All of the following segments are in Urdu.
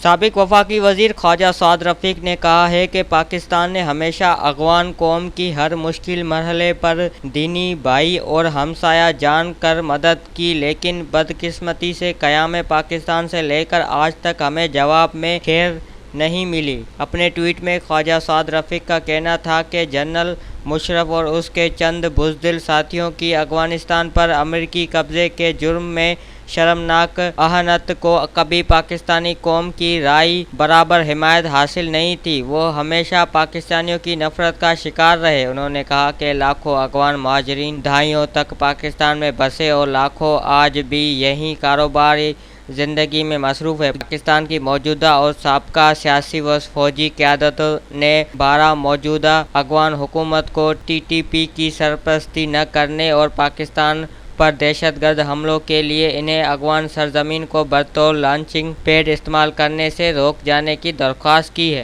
سابق وفاقی وزیر خواجہ سعد رفیق نے کہا ہے کہ پاکستان نے ہمیشہ افغان قوم کی ہر مشکل مرحلے پر دینی بھائی اور ہمسایہ جان کر مدد کی، لیکن بدقسمتی سے قیام پاکستان سے لے کر آج تک ہمیں جواب میں خیر نہیں ملی۔ اپنے ٹویٹ میں خواجہ سعد رفیق کا کہنا تھا کہ جنرل مشرف اور اس کے چند بزدل ساتھیوں کی افغانستان پر امریکی قبضے کے جرم میں شرمناک اہانت کو کبھی پاکستانی قوم کی رائے برابر حمایت حاصل نہیں تھی، وہ ہمیشہ پاکستانیوں کی نفرت کا شکار رہے۔ انہوں نے کہا کہ لاکھوں افغان مہاجرین دہائیوں تک پاکستان میں بسے اور لاکھوں آج بھی یہیں کاروباری زندگی میں مصروف ہے۔ پاکستان کی موجودہ اور سابقہ سیاسی و فوجی قیادتوں نے بارہ موجودہ افغان حکومت کو TTP کی سرپرستی نہ کرنے اور پاکستان پر دہشت گرد حملوں کے لیے انہیں افغان سرزمین کو بطور لانچنگ پیڈ استعمال کرنے سے روک جانے کی درخواست کی ہے۔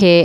کے